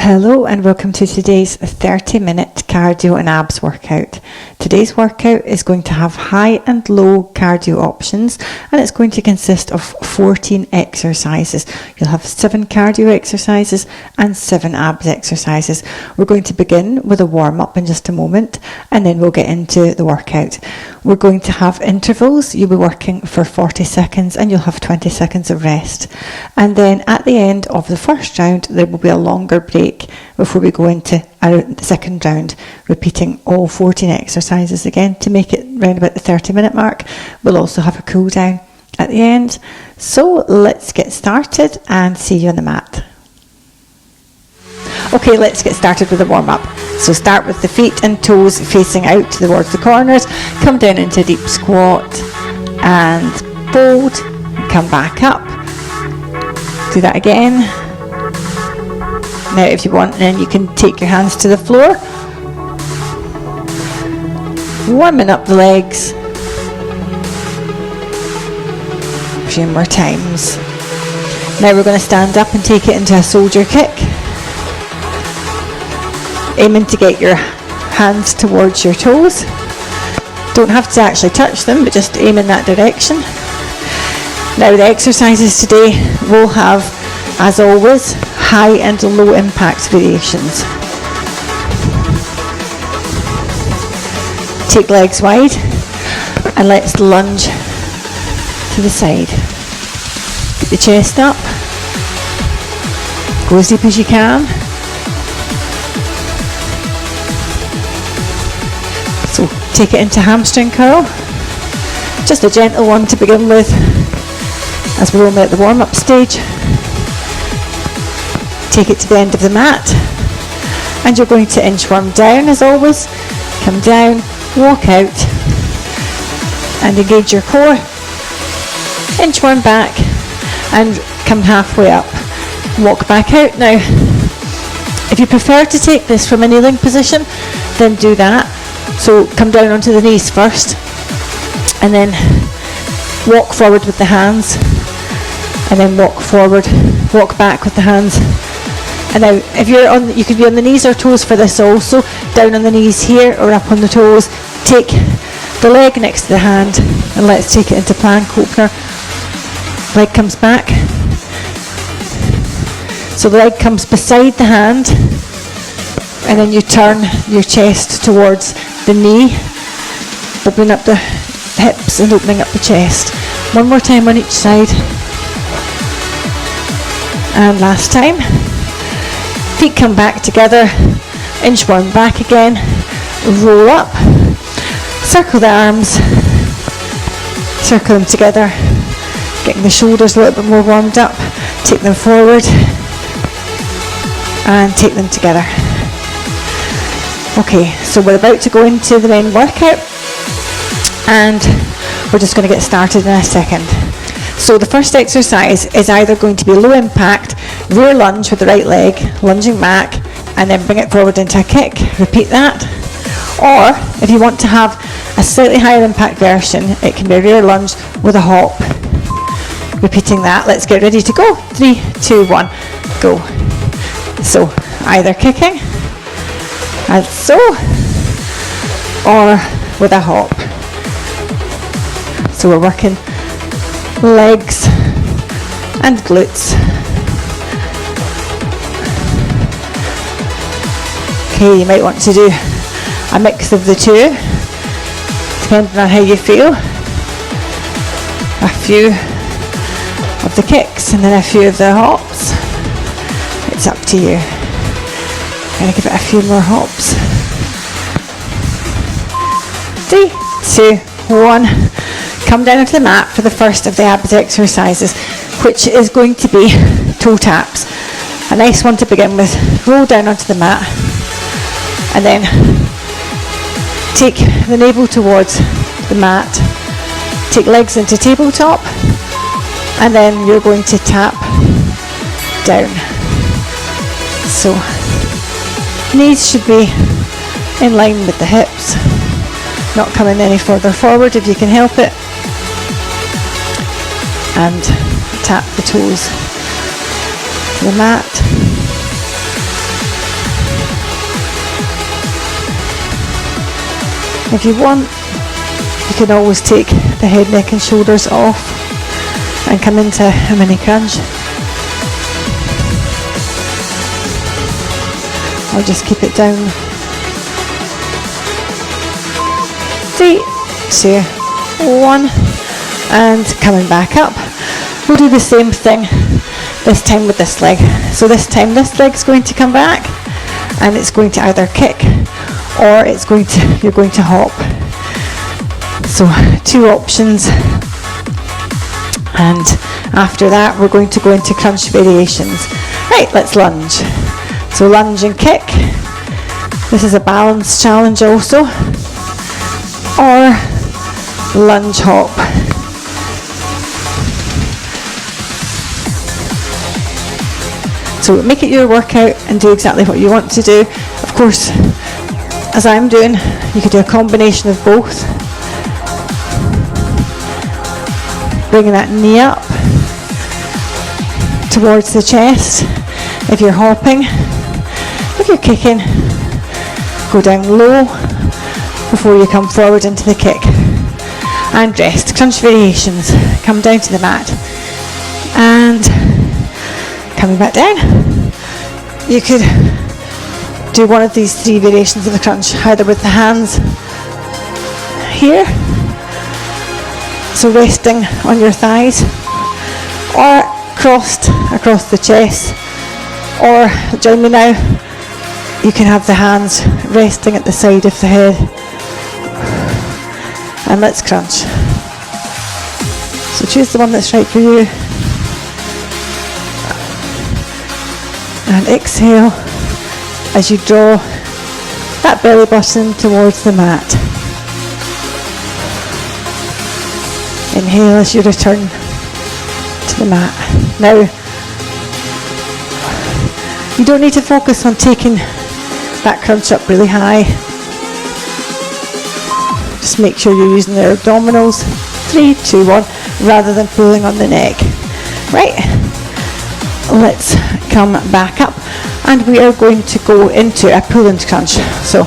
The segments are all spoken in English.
Hello and welcome to today's 30-minute cardio and abs workout. Today's workout is going to have high and low cardio options, and it's going to consist of 14 exercises. You'll have 7 cardio exercises and 7 abs exercises. We're going to begin with a warm-up in just a moment, and then we'll get into the workout. We're going to have intervals. You'll be working for 40 seconds and you'll have 20 seconds of rest. And then at the end of the first round, there will be a longer break before we go into the second round, repeating all 14 exercises again to make it round about the 30-minute mark. We'll also have a cool down at the end. So let's get started and see you on the mat. Okay, let's get started with the warm-up. So start with the feet and toes facing out towards the corners. Come down into a deep squat and fold. Come back up. Do that again. Now if you want, then you can take your hands to the floor. Warming up the legs. A few more times. Now we're going to stand up and take it into a soldier kick. Aiming to get your hands towards your toes. Don't have to actually touch them, but just aim in that direction. Now the exercises today will have, as always, high and low impact variations. Take legs wide and let's lunge to the side. Get the chest up. Go as deep as you can. So take it into hamstring curl. Just a gentle one to begin with, as we're only at the warm-up stage. Take it to the end of the mat, and you're going to inchworm down as always. Come down, walk out, and engage your core. Inchworm back, and come halfway up. Walk back out. Now, if you prefer to take this from a kneeling position, then do that. So come down onto the knees first, and then walk forward with the hands, and then walk forward, walk back with the hands. And now if you're on, you could be on the knees or toes for this also, down on the knees here or up on the toes. Take the leg next to the hand and let's take it into plank opener. Leg comes back. So the leg comes beside the hand, and then you turn your chest towards the knee, opening up the hips and opening up the chest. One more time on each side. And last time. Feet come back together, inchworm back again, roll up, circle the arms, circle them together, getting the shoulders a little bit more warmed up, take them forward and take them together. Okay, so we're about to go into the main workout, and we're just going to get started in a second. So the first exercise is either going to be low impact, rear lunge with the right leg, lunging back, and then bring it forward into a kick. Repeat that. Or if you want to have a slightly higher impact version, it can be a rear lunge with a hop. Repeating that. Let's get ready to go. 3, 2, 1, go. So either kicking, as so, or with a hop. So we're working legs and glutes. Okay, you might want to do a mix of the two, depending on how you feel. A few of the kicks and then a few of the hops. It's up to you. I'm going to give it a few more hops. 3, 2, 1. Come down onto the mat for the first of the abs exercises, which is going to be toe taps. A nice one to begin with. Roll down onto the mat and then take the navel towards the mat. Take legs into tabletop, and then you're going to tap down. So knees should be in line with the hips, not coming any further forward if you can help it. And tap the toes to the mat. If you want, you can always take the head, neck and shoulders off and come into a mini crunch. Or just keep it down. 3, 2, 1, and coming back up. We'll do the same thing this time with this leg. So this time this leg's going to come back and it's going to either kick or you're going to hop. So 2 options, and after that we're going to go into crunch variations. Right, let's lunge. So lunge and kick. This is a balance challenge also. Or lunge hop. So make it your workout and do exactly what you want to do. Of course, as I'm doing, you could do a combination of both. Bringing that knee up towards the chest. If you're hopping, if you're kicking, go down low before you come forward into the kick. And rest. Crunch variations. Come down to the mat. And coming back down. You could do one of these 3 variations of the crunch, either with the hands here, so resting on your thighs, or crossed across the chest, or join me now, you can have the hands resting at the side of the head. And let's crunch. So choose the one that's right for you. And exhale as you draw that belly button towards the mat. Inhale as you return to the mat. Now, you don't need to focus on taking that crunch up really high. Just make sure you're using the abdominals. 3, 2, 1, rather than pulling on the neck. Right, let's come back up, and we are going to go into a pull and crunch. So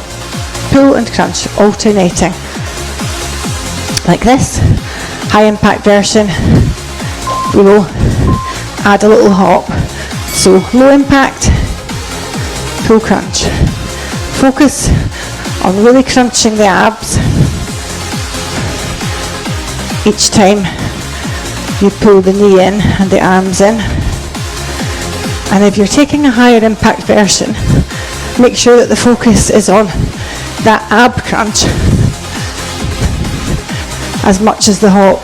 pull and crunch, alternating like this. High impact version, we will add a little hop. So low impact, pull crunch. Focus on really crunching the abs each time you pull the knee in and the arms in. And if you're taking a higher impact version, make sure that the focus is on that ab crunch as much as the hop.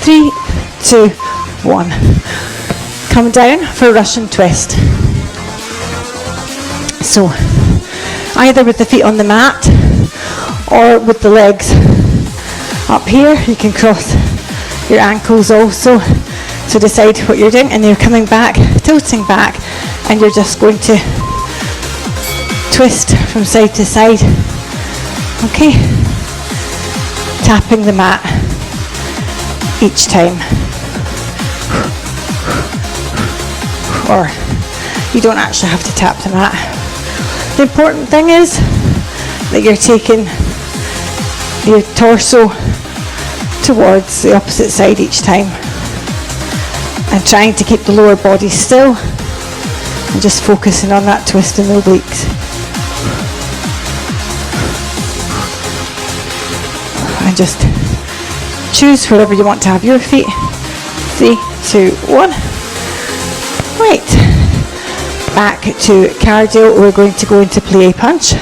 Three, 2, 1. Come down for a Russian twist. So either with the feet on the mat or with the legs up here. You can cross your ankles also. So decide what you're doing, and you're coming back, tilting back, and you're just going to twist from side to side. Okay, tapping the mat each time. Or you don't actually have to tap the mat. The important thing is that you're taking your torso towards the opposite side each time and trying to keep the lower body still and just focusing on that twist in the obliques. And just choose wherever you want to have your feet. 3, 2, 1. Right, back to cardio. We're going to go into plie punch.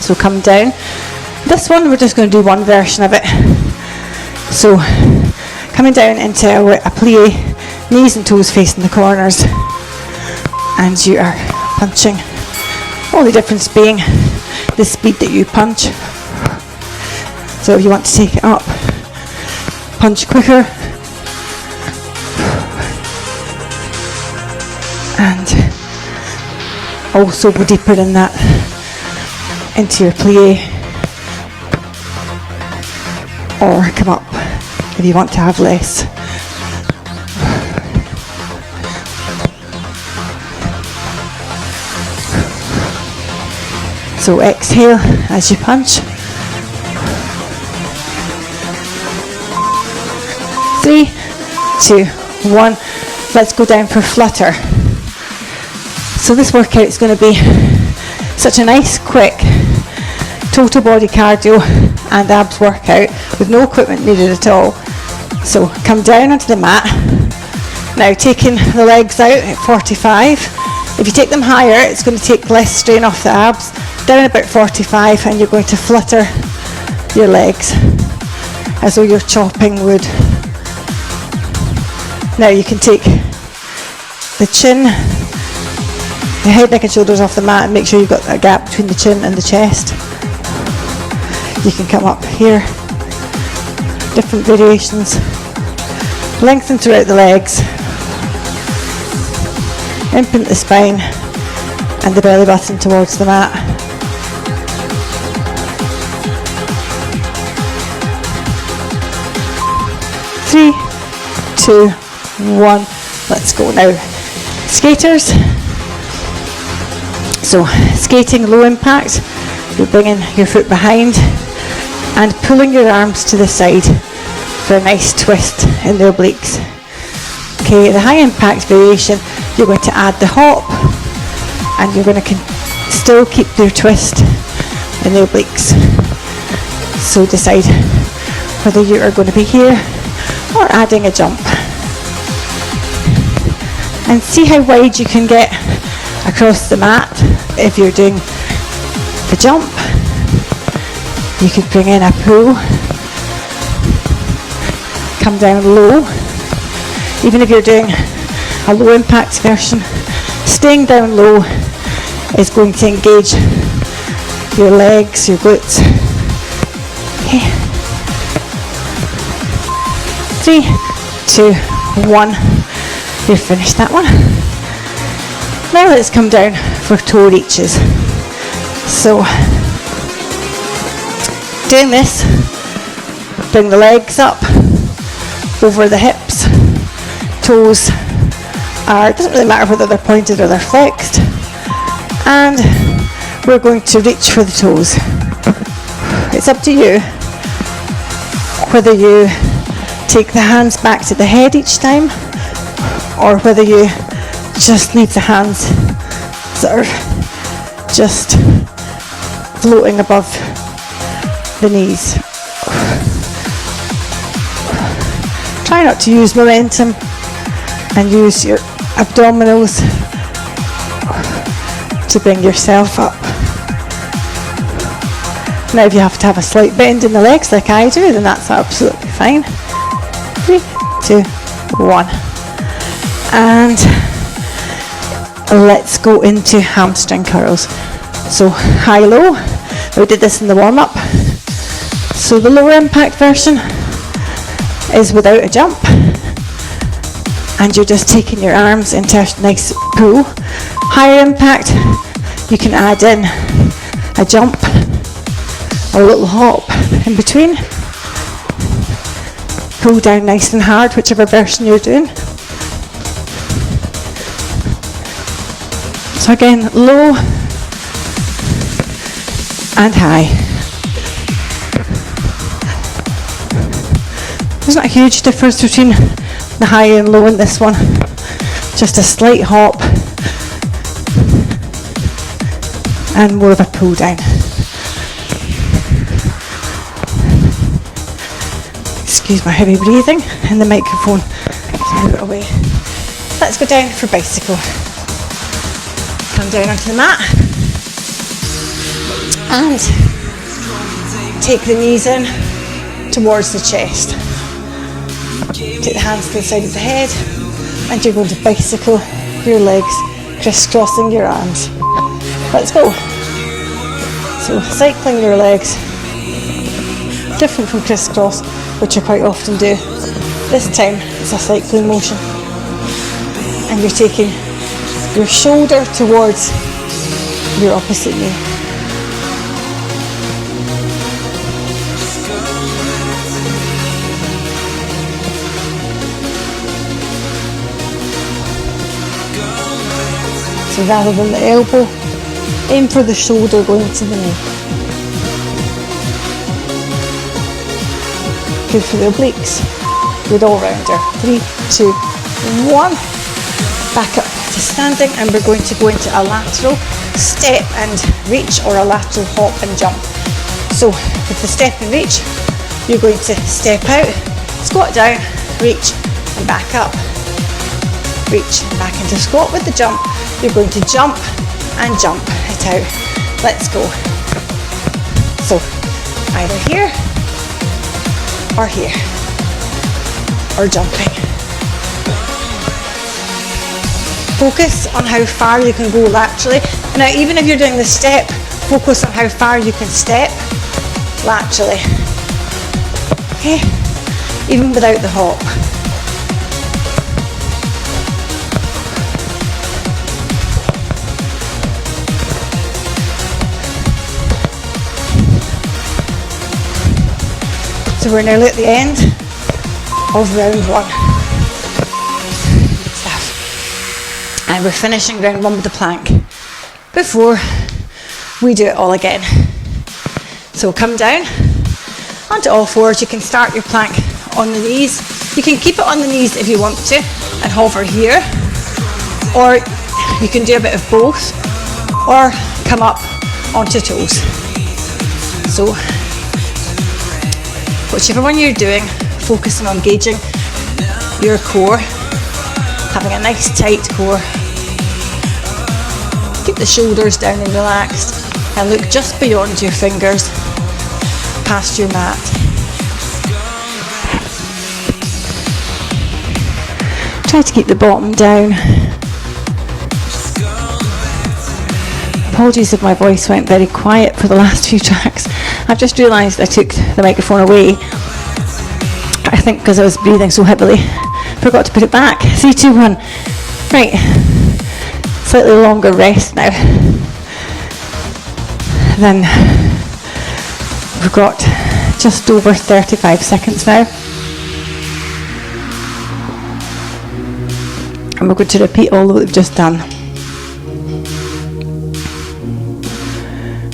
So come down. This one we're just going to do one version of it. So coming down into a plie, knees and toes facing the corners, and you are punching. Only difference being the speed that you punch. So if you want to take it up, punch quicker. And also go deeper in that, into your plie. or come up if you want to have less. So exhale as you punch. 3, 2, 1. Let's go down for flutter. So this workout is going to be such a nice, quick, total body cardio and abs workout with no equipment needed at all. So come down onto the mat. Now taking the legs out at 45. If you take them higher, it's going to take less strain off the abs. Down about 45, and you're going to flutter your legs as though you're chopping wood. Now you can take the chin, the head, neck and shoulders off the mat and make sure you've got a gap between the chin and the chest. You can come up here, different variations. Lengthen throughout the legs, imprint the spine and the belly button towards the mat. Three, 2, 1. Let's go now. Skaters. So skating low impact. You're bringing your foot behind and pulling your arms to the side for a nice twist in the obliques. Okay, the high impact variation, you're going to add the hop and you're going to still keep your twist in the obliques. So decide whether you are going to be here or adding a jump. And see how wide you can get across the mat. If you're doing the jump, you could bring in a pull, come down low. Even if you're doing a low impact version, staying down low is going to engage your legs, your glutes. Okay. 3, 2, 1. You've finished that one. Now let's come down for toe reaches. So, doing this, bring the legs up over the hips. Toes are, it doesn't really matter whether they're pointed or they're flexed. And we're going to reach for the toes. It's up to you whether you take the hands back to the head each time or whether you just leave the hands sort of just floating above the knees. Try not to use momentum and use your abdominals to bring yourself up. Now if you have to have a slight bend in the legs like I do, then that's absolutely fine. 3, 2, 1. And let's go into hamstring curls. So high-low. We did this in the warm-up. So the lower impact version is without a jump. And you're just taking your arms into a nice pull. Higher impact, you can add in a jump or a little hop in between. Pull down nice and hard, whichever version you're doing. So again, low and high. There's not a huge difference between the high and low in this one. Just a slight hop and more of a pull down. Excuse my heavy breathing and the microphone. Let's move it away. Let's go down for bicycle. Come down onto the mat and take the knees in towards the chest. Take the hands to the side of the head and you're going to bicycle your legs, crisscrossing your arms. Let's go. So cycling your legs, different from crisscross, which I quite often do. This time it's a cycling motion. And you're taking your shoulder towards your opposite knee. So rather than the elbow, aim for the shoulder going to the knee. Good for the obliques. Good all rounder. 3, 2, 1. Back up to standing, and we're going to go into a lateral step and reach, or a lateral hop and jump. So with the step and reach, you're going to step out, squat down, reach and back up. Reach and back into squat. With the jump, you're going to jump and jump it out. Let's go. So either here or here, or jumping. Focus on how far you can go laterally. Now, even if you're doing the step, focus on how far you can step laterally. Okay, even without the hop. So we're nearly at the end of round 1. Good stuff. And we're finishing round 1 with the plank before we do it all again. So come down onto all fours. You can start your plank on the knees. You can keep it on the knees if you want to and hover here, or you can do a bit of both, or come up onto toes. So whichever one you're doing, focusing on engaging your core, having a nice tight core. Keep the shoulders down and relaxed, and look just beyond your fingers, past your mat. Try to keep the bottom down. Apologies if my voice went very quiet for the last few tracks. I've just realised I took the microphone away, I think because I was breathing so heavily. Forgot to put it back. 3, 2, 1. Right, slightly longer rest now. Then we've got just over 35 seconds now. And we're going to repeat all that we've just done.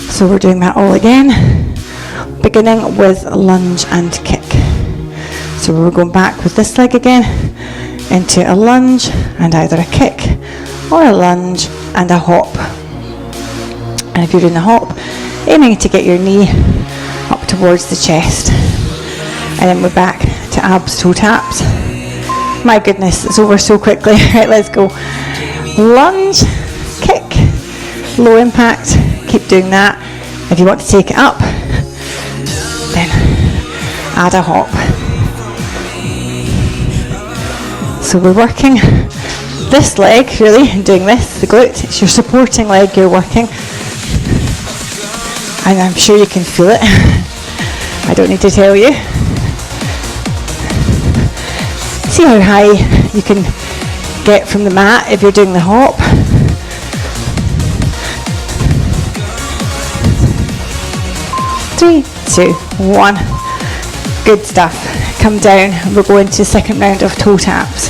So we're doing that all again, beginning with lunge and kick. So we're going back with this leg again, into a lunge and either a kick or a lunge and a hop. And if you're doing the hop, aiming to get your knee up towards the chest. And then we're back to abs, toe taps. My goodness, it's over so quickly. Right, let's go. Lunge, kick, low impact. Keep doing that. If you want to take it up, then add a hop. So we're working this leg, really, doing this, the glute. It's your supporting leg you're working. And I'm sure you can feel it. I don't need to tell you. See how high you can get from the mat if you're doing the hop. Three, 2, 1. Good stuff. Come down. We're going to the second round of toe taps.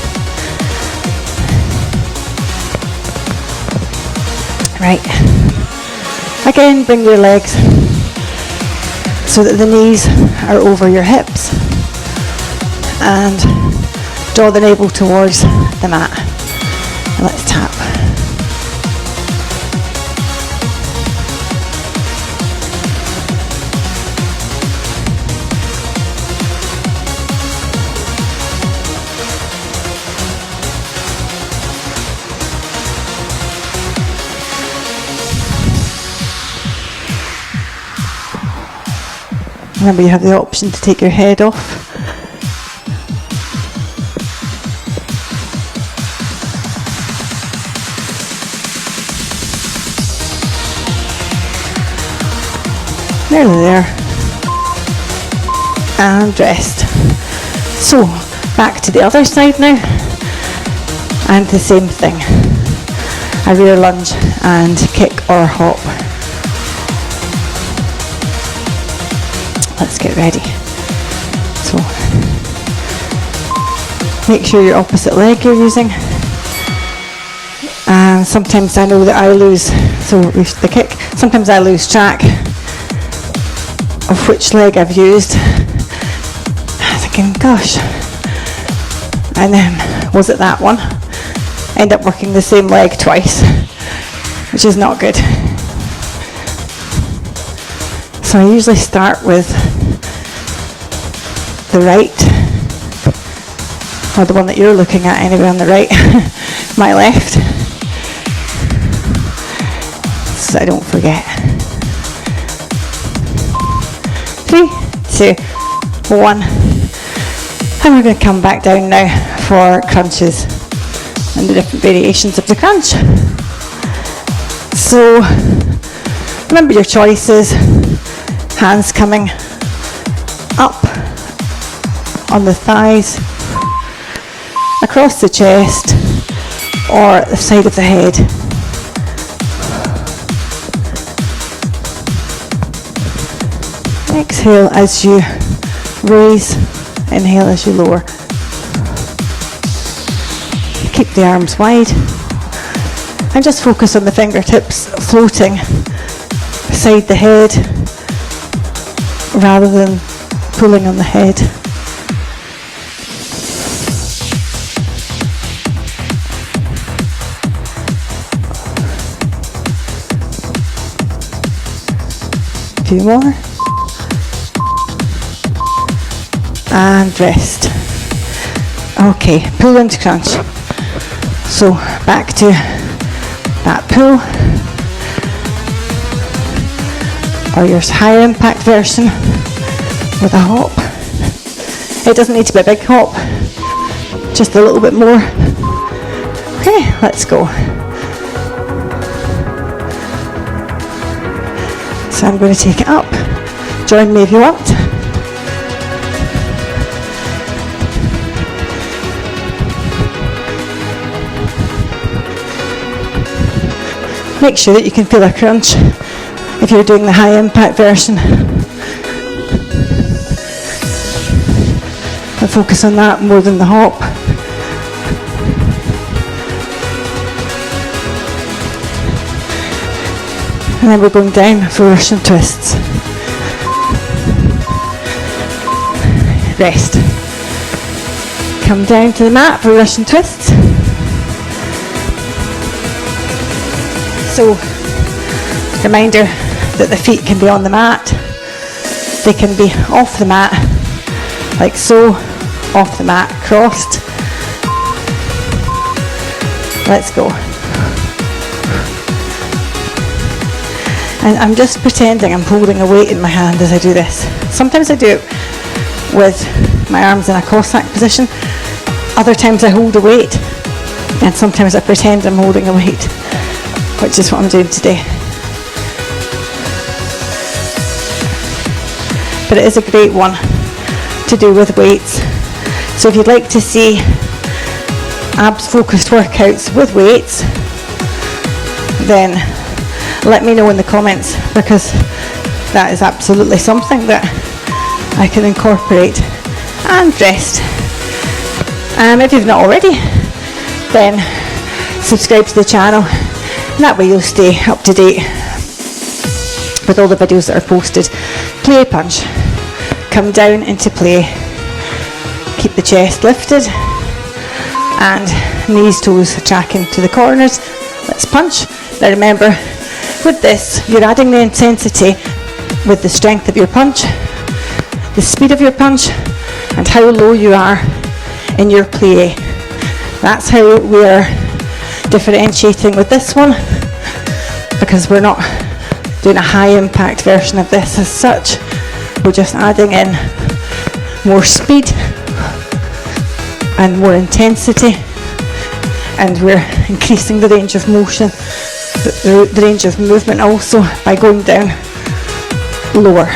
Right. Again, bring your legs so that the knees are over your hips, and draw the navel towards the mat. And let's tap. Remember, you have the option to take your head off. Nearly there. And rest. So, back to the other side now. And the same thing. A rear lunge and kick or hop. Let's get ready. So, make sure your opposite leg you're using. And sometimes I know that I lose, so the kick, sometimes I lose track of which leg I've used. Thinking, gosh, and then was it that one? End up working the same leg twice, which is not good. So I usually start with the right, or the one that you're looking at anyway on the right, my left, so I don't forget. 3, 2, 1, and we're going to come back down now for crunches and the different variations of the crunch. So remember your choices, hands coming up on the thighs, across the chest, or at the side of the head. Exhale as you raise, inhale as you lower. Keep the arms wide and just focus on the fingertips floating beside the head rather than pulling on the head. A few more. And rest. Okay, pull into crunch. So back to that pull, or your high impact version with a hop. It doesn't need to be a big hop, just a little bit more. Okay, let's go. So I'm going to take it up. Join me if you want. Make sure that you can feel a crunch if you're doing the high impact version. And focus on that more than the hop. And then we're going down for Russian twists. Rest. Come down to the mat for Russian twists. So, reminder that the feet can be on the mat, they can be off the mat, like so, off the mat, crossed. Let's go. And I'm just pretending I'm holding a weight in my hand as I do this. Sometimes I do it with my arms in a Cossack position, other times I hold a weight, and sometimes I pretend I'm holding a weight, which is what I'm doing today. But it is a great one to do with weights. So if you'd like to see abs focused workouts with weights, then let me know in the comments, because that is absolutely something that I can incorporate. And rest. If you've not already, then subscribe to the channel. That way you'll stay up to date with all the videos that are posted. Play punch. Come down into play. Keep the chest lifted and knees, toes tracking to the corners. Let's punch. Now remember, with this, you're adding the intensity with the strength of your punch, the speed of your punch, and how low you are in your plie. That's how we are differentiating with this one, because we're not doing a high impact version of this as such. We're just adding in more speed and more intensity, and we're increasing the range of motion, the range of movement also, by going down lower.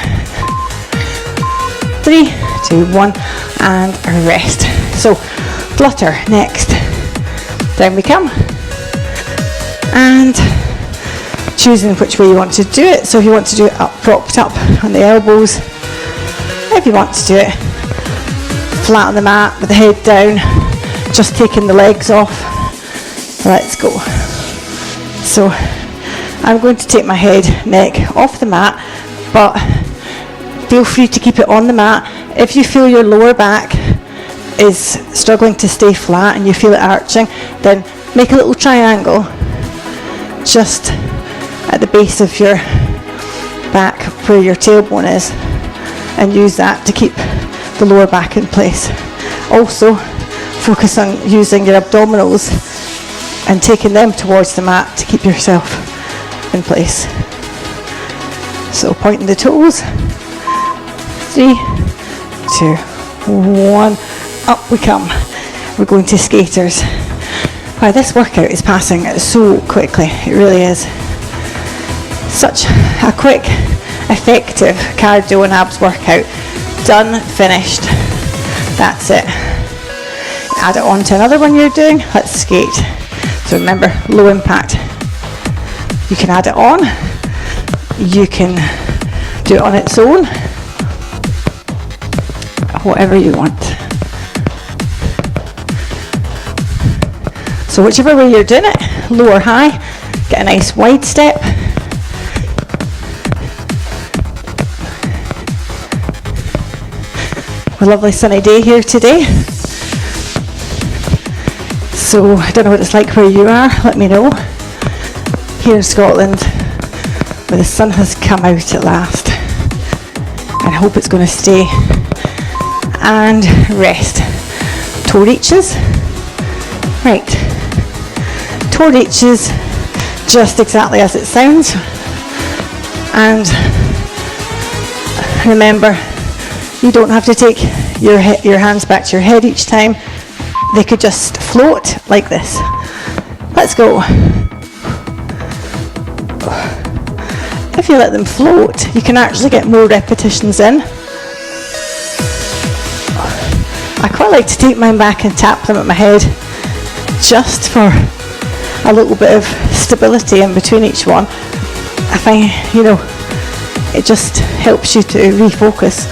3, 2, 1, and rest. So flutter next. Down we come. And choosing which way you want to do it. So if you want to do it up, propped up on the elbows. If you want to do it flat on the mat with the head down, just taking the legs off. Let's go. So I'm going to take my head, neck off the mat, but feel free to keep it on the mat. If you feel your lower back is struggling to stay flat and you feel it arching, then make a little triangle just at the base of your back where your tailbone is, and use that to keep the lower back in place. Also, focus on using your abdominals and taking them towards the mat to keep yourself in place. So pointing the toes. 3, 2, 1, up we come. We're going to skaters. Wow, this workout is passing so quickly, it really is. Such a quick, effective cardio and abs workout. Done, finished, that's it. Add it on to another one you're doing, let's skate. So remember, low impact. You can add it on, you can do it on its own, whatever you want. So whichever way you're doing it, low or high, get a nice wide step. A lovely sunny day here today. So I don't know what it's like where you are, let me know. Here in Scotland, where the sun has come out at last. And I hope it's going to stay. And rest. Toe reaches. Right. Toe reaches just exactly as it sounds. And remember, you don't have to take your hands back to your head each time. They could just float like this. Let's go. If you let them float, you can actually get more repetitions in. I quite like to take mine back and tap them at my head, just for a little bit of stability in between each one. I find, it just helps you to refocus.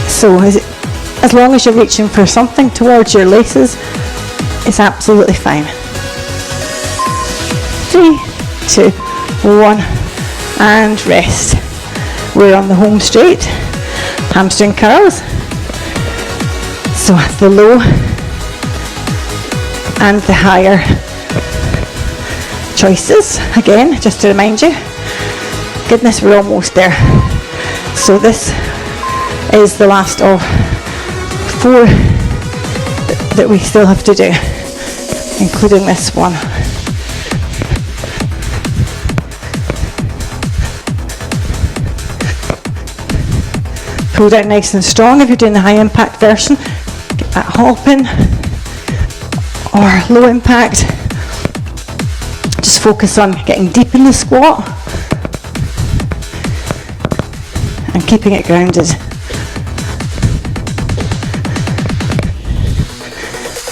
So as long as you're reaching for something towards your laces, it's absolutely fine. 3, 2, 1, and rest. We're on the home straight, hamstring curls. So the low and the higher choices. Again, just to remind you, goodness, we're almost there. So this is the last of 4 that we still have to do, including this one. Pull down nice and strong if you're doing the high impact version. Get that hopping, or low impact. Just focus on getting deep in the squat and keeping it grounded.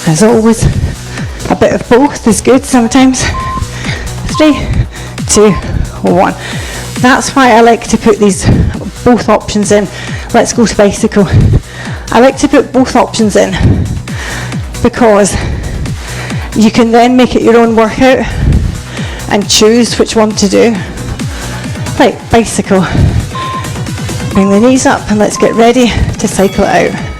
As always, a bit of both is good sometimes. 3, 2, 1. That's why I like to put these both options in. Let's go to bicycle. I like to put both options in because you can then make it your own workout and choose which one to do. Right, bicycle. Bring the knees up and let's get ready to cycle it out.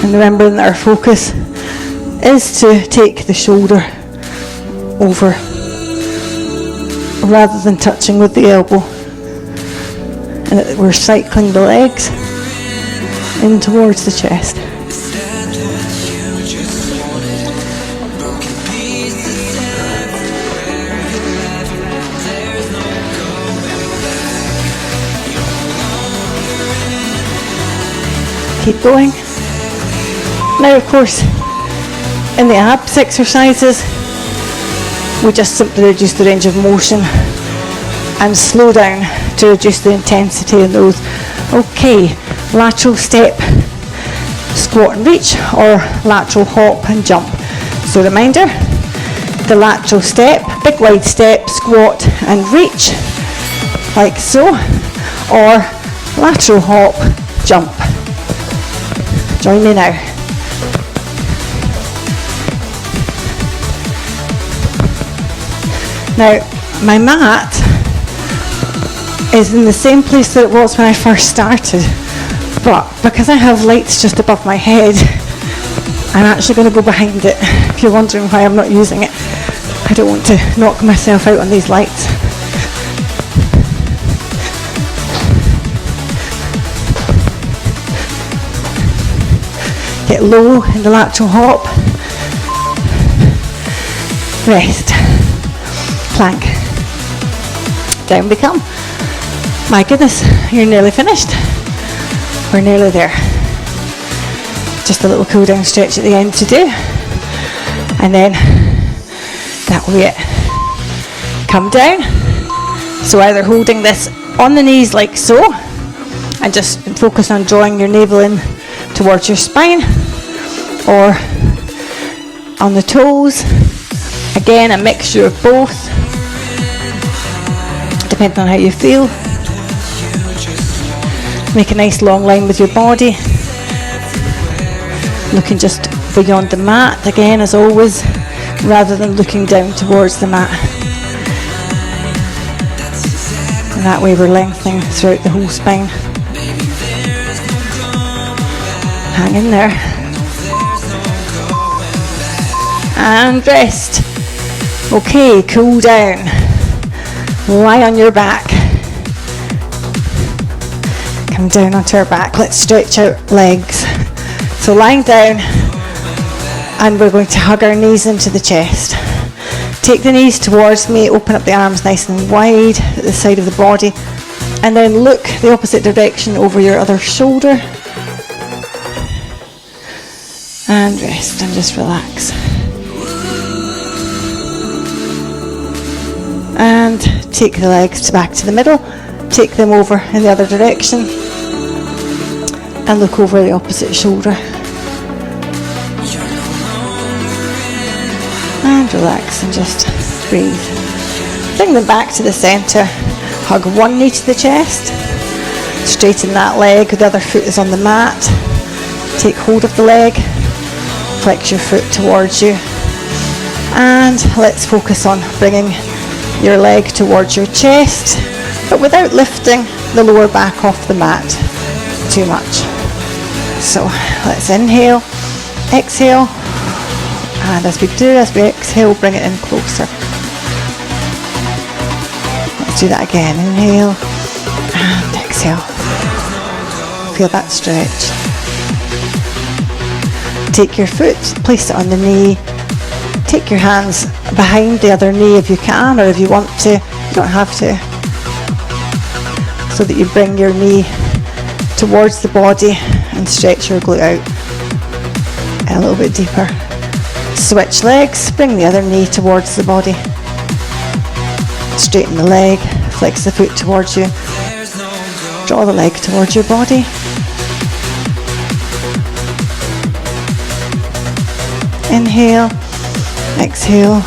And remembering that our focus is to take the shoulder over rather than touching with the elbow, and that we're cycling the legs in towards the chest. Keep going. Now, of course, in the abs exercises, we just simply reduce the range of motion and slow down to reduce the intensity in those. Okay, lateral step, squat and reach, or lateral hop and jump. So reminder, the lateral step, big wide step, squat and reach, like so. or lateral hop, jump. Join me now. Now, my mat is in the same place that it was when I first started, but because I have lights just above my head, I'm actually going to go behind it. If you're wondering why I'm not using it, I don't want to knock myself out on these lights. Get low in the lateral hop. Rest. Plank. Down we come. My goodness, you're nearly finished. We're nearly there. Just a little cool down stretch at the end to do. And then that will be it. Come down. So either holding this on the knees like so, and just focus on drawing your navel in towards your spine, or on the toes. Again, a mixture of both, depending on how you feel. Make a nice long line with your body, looking just beyond the mat, again as always, rather than looking down towards the mat. And that way we're lengthening throughout the whole spine. Hang in there. And rest. Okay, cool down. Lie on your back. Come down onto our back. Let's stretch out legs. So lying down, and we're going to hug our knees into the chest. Take the knees towards me, open up the arms nice and wide at the side of the body, and then look the opposite direction over your other shoulder. And rest and just relax. And take the legs back to the middle, take them over in the other direction, and look over the opposite shoulder. And relax and just breathe. Bring them back to the centre. Hug one knee to the chest. Straighten that leg, the other foot is on the mat. Take hold of the leg. Flex your foot towards you. And let's focus on bringing your leg towards your chest, but without lifting the lower back off the mat too much. So let's inhale, exhale, and as we exhale, bring it in closer. Let's do that again. Inhale and exhale. Feel that stretch. Take your foot, place it on the knee. Take your hands behind the other knee if you can, or if you want to, you don't have to. So that you bring your knee towards the body and stretch your glute out a little bit deeper. Switch legs, bring the other knee towards the body. Straighten the leg, flex the foot towards you. Draw the leg towards your body. Inhale. Exhale.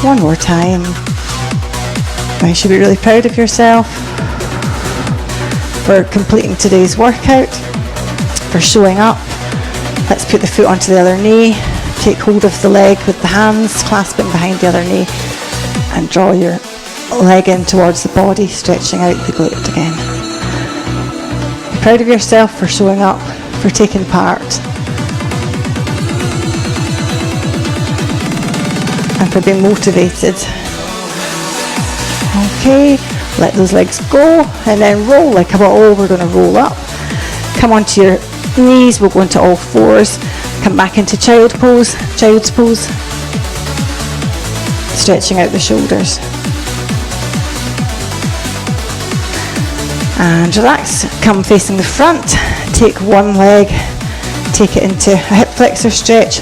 One more time. You should be really proud of yourself for completing today's workout, for showing up. Let's put the foot onto the other knee. Take hold of the leg with the hands, clasping behind the other knee, and draw your leg in towards the body, stretching out the glute again. Be proud of yourself for showing up, for taking part. And for being motivated. Okay, let those legs go and then roll like a ball. We're going to roll up. Come onto your knees, we'll go into all fours. Come back into child's pose. Stretching out the shoulders. And relax, come facing the front. Take one leg, take it into a hip flexor stretch.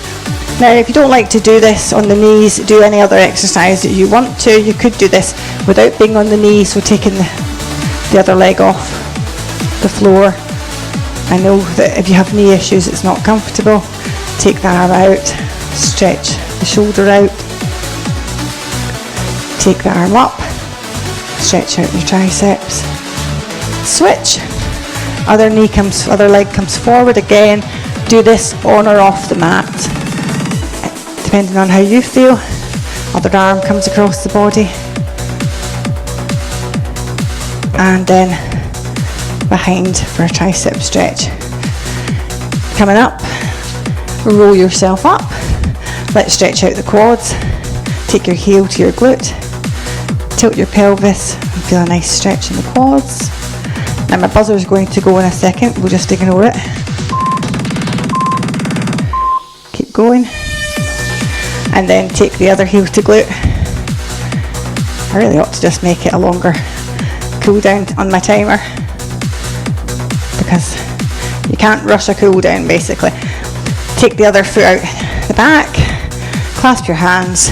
Now, if you don't like to do this on the knees, do any other exercise that you want to. You could do this without being on the knees, so taking the other leg off the floor. I know that if you have knee issues, it's not comfortable. Take the arm out, stretch the shoulder out. Take the arm up, Stretch out your triceps. Switch. Other leg comes forward again. Do this on or off the mat, depending on how you feel. Other arm comes across the body. And then behind for a tricep stretch. Coming up, roll yourself up. Let's stretch out the quads. Take your heel to your glute. Tilt your pelvis and feel a nice stretch in the quads. Now my buzzer is going to go in a second. We'll just ignore it. Keep going. And then take the other heel to glute. I really ought to just make it a longer cool down on my timer, because you can't rush a cool down basically. Take the other foot out the back, clasp your hands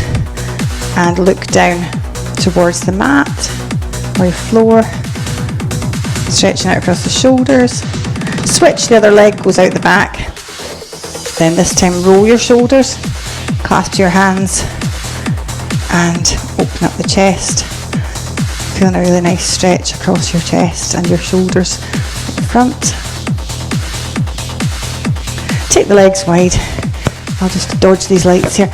and look down towards the mat or your floor, stretching out across the shoulders. Switch, the other leg goes out the back. Then this time roll your shoulders, clasp your hands and open up the chest. Feeling a really nice stretch across your chest and your shoulders at the front. Take the legs wide. I'll just dodge these lights here.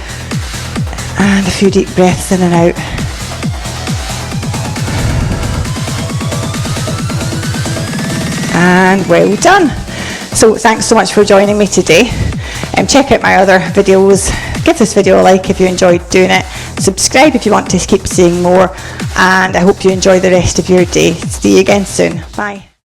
And a few deep breaths in and out. And well done. So thanks so much for joining me today. Check out my other videos. Give this video a like if you enjoyed doing it. Subscribe if you want to keep seeing more. And I hope you enjoy the rest of your day. See you again soon. Bye.